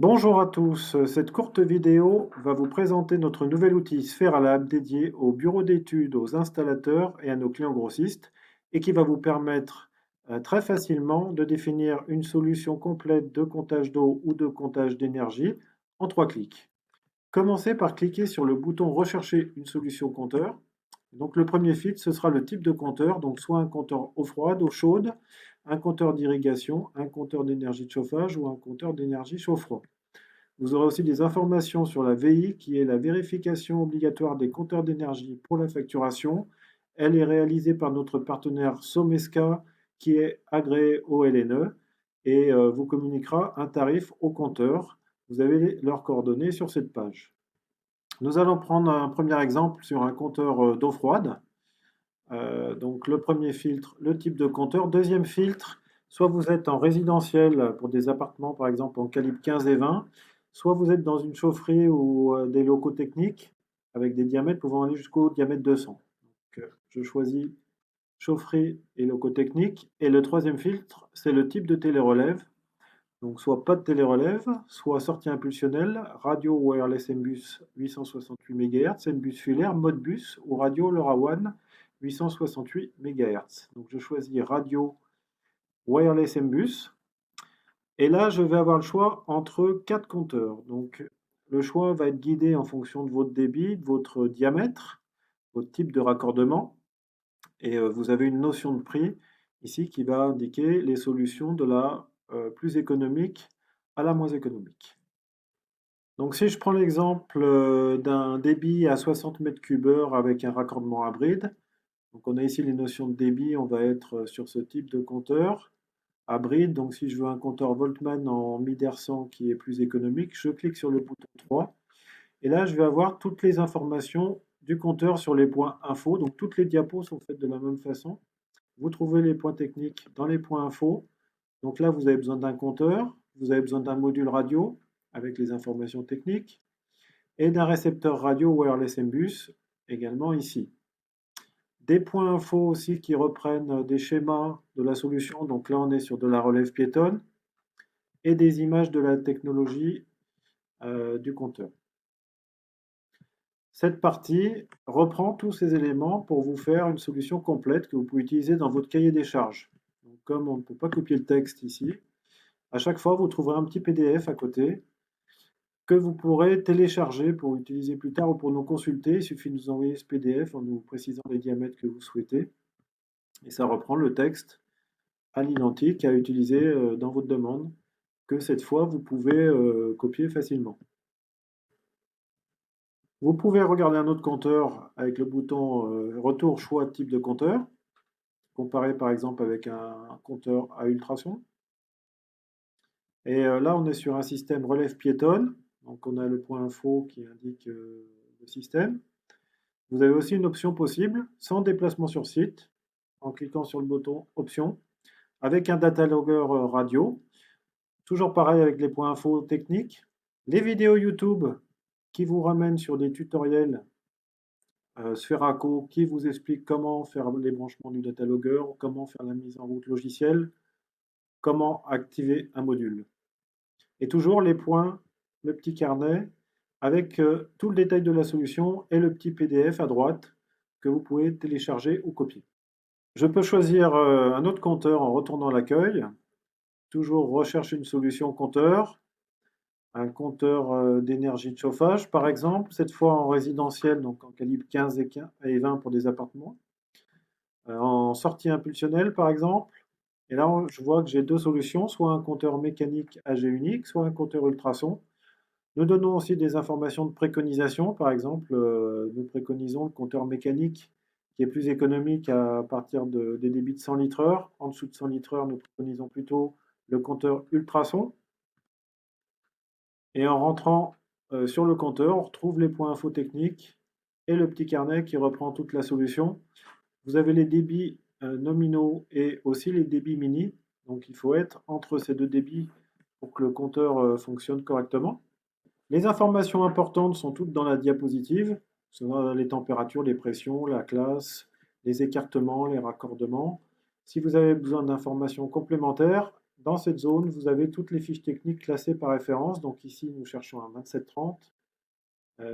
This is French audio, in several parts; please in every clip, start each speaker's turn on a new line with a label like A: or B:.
A: Bonjour à tous, cette courte vidéo va vous présenter notre nouvel outil Spheralab dédié aux bureaux d'études, aux installateurs et à nos clients grossistes et qui va vous permettre très facilement de définir une solution complète de comptage d'eau ou de comptage d'énergie en 3 clics. Commencez par cliquer sur le bouton Rechercher une solution compteur. Donc le premier filtre, ce sera le type de compteur, donc soit un compteur eau froide, eau chaude, un compteur d'irrigation, un compteur d'énergie de chauffage ou un compteur d'énergie chaud-froid. Vous aurez aussi des informations sur la VI, qui est la vérification obligatoire des compteurs d'énergie pour la facturation. Elle est réalisée par notre partenaire Somesca, qui est agréé au LNE, et vous communiquera un tarif au compteur. Vous avez leurs coordonnées sur cette page. Nous allons prendre un premier exemple sur un compteur d'eau froide. Donc le premier filtre, le type de compteur. Deuxième filtre, soit vous êtes en résidentiel pour des appartements par exemple en calibre 15 et 20, soit vous êtes dans une chaufferie ou des locaux techniques avec des diamètres pouvant aller jusqu'au diamètre 200. Donc, je choisis chaufferie et locaux techniques. Et le troisième filtre, c'est le type de télérelève. Donc soit pas de télérelève, soit sortie impulsionnelle, radio wireless Mbus 868 MHz, Mbus filaire, Modbus ou radio LoRaWAN 868 MHz. Donc je choisis radio wireless Mbus. Et là, je vais avoir le choix entre 4 compteurs. Donc le choix va être guidé en fonction de votre débit, de votre diamètre, votre type de raccordement. Et vous avez une notion de prix ici qui va indiquer les solutions de la plus économique à la moins économique. Donc si je prends l'exemple d'un débit à 60 mètres cubes heure avec un raccordement hybride, donc on a ici les notions de débit, on va être sur ce type de compteur hybride. Donc si je veux un compteur Voltman en 1200 qui est plus économique, je clique sur le bouton 3 et là je vais avoir toutes les informations du compteur sur les points info. Donc toutes les diapos sont faites de la même façon. Vous trouvez les points techniques dans les points info. Donc là, vous avez besoin d'un compteur, vous avez besoin d'un module radio avec les informations techniques et d'un récepteur radio wireless Mbus également ici. Des points info aussi qui reprennent des schémas de la solution. Donc là, on est sur de la relève piétonne et des images de la technologie du compteur. Cette partie reprend tous ces éléments pour vous faire une solution complète que vous pouvez utiliser dans votre cahier des charges. Donc, comme on ne peut pas copier le texte ici, à chaque fois, vous trouverez un petit PDF à côté que vous pourrez télécharger pour utiliser plus tard ou pour nous consulter. Il suffit de nous envoyer ce PDF en nous précisant les diamètres que vous souhaitez. Et ça reprend le texte à l'identique à utiliser dans votre demande, que cette fois, vous pouvez copier facilement. Vous pouvez regarder un autre compteur avec le bouton Retour choix type de compteur, comparer par exemple avec un compteur à ultrasons. Et là, on est sur un système relève piétonne. Donc, on a le point info qui indique le système. Vous avez aussi une option possible, sans déplacement sur site, en cliquant sur le bouton Options, avec un data logger radio. Toujours pareil avec les points info techniques. Les vidéos YouTube qui vous ramènent sur des tutoriels Spheraco qui vous expliquent comment faire les branchements du data logger, comment faire la mise en route logicielle, comment activer un module. Et toujours les points, le petit carnet avec tout le détail de la solution et le petit PDF à droite que vous pouvez télécharger ou copier. Je peux choisir un autre compteur en retournant à l'accueil. Toujours rechercher une solution compteur, un compteur d'énergie de chauffage par exemple, cette fois en résidentiel, donc en calibre 15 et 20 pour des appartements. En sortie impulsionnelle par exemple. Et là, je vois que j'ai deux solutions, soit un compteur mécanique AG unique, soit un compteur ultrason. Nous donnons aussi des informations de préconisation. Par exemple, nous préconisons le compteur mécanique qui est plus économique à partir des débits de 100 litres heure. En dessous de 100 litres heure, nous préconisons plutôt le compteur ultrason. Et en rentrant sur le compteur, on retrouve les points info techniques et le petit carnet qui reprend toute la solution. Vous avez les débits nominaux et aussi les débits mini. Donc il faut être entre ces deux débits pour que le compteur fonctionne correctement. Les informations importantes sont toutes dans la diapositive. Ce sont les températures, les pressions, la classe, les écartements, les raccordements. Si vous avez besoin d'informations complémentaires, dans cette zone, vous avez toutes les fiches techniques classées par référence. Donc ici, nous cherchons un 2730.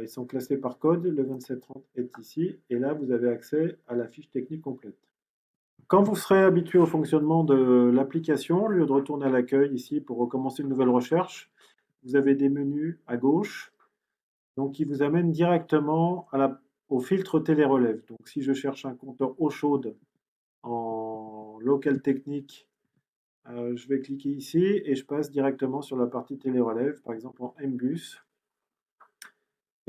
A: Ils sont classés par code. Le 2730 est ici. Et là, vous avez accès à la fiche technique complète. Quand vous serez habitué au fonctionnement de l'application, au lieu de retourner à l'accueil ici pour recommencer une nouvelle recherche, vous avez des menus à gauche, donc qui vous amènent directement au filtre télérelève. Donc si je cherche un compteur eau chaude en local technique, je vais cliquer ici et je passe directement sur la partie télérelève, par exemple en MBus.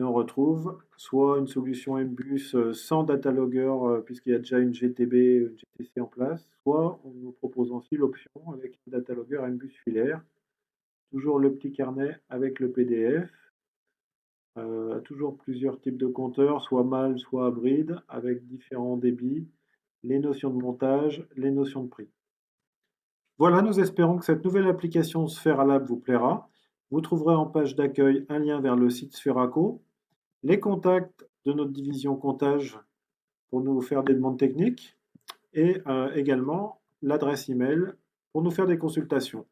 A: Et on retrouve soit une solution MBus sans data logger, puisqu'il y a déjà une GTB, une GTC en place, soit on nous propose aussi l'option avec un data logger MBus filaire. Toujours le petit carnet avec le PDF. Toujours plusieurs types de compteurs, soit mâle, soit hybride, avec différents débits, les notions de montage, les notions de prix. Voilà, nous espérons que cette nouvelle application Spheralab vous plaira. Vous trouverez en page d'accueil un lien vers le site Spheraco, les contacts de notre division comptage pour nous faire des demandes techniques et également l'adresse email pour nous faire des consultations.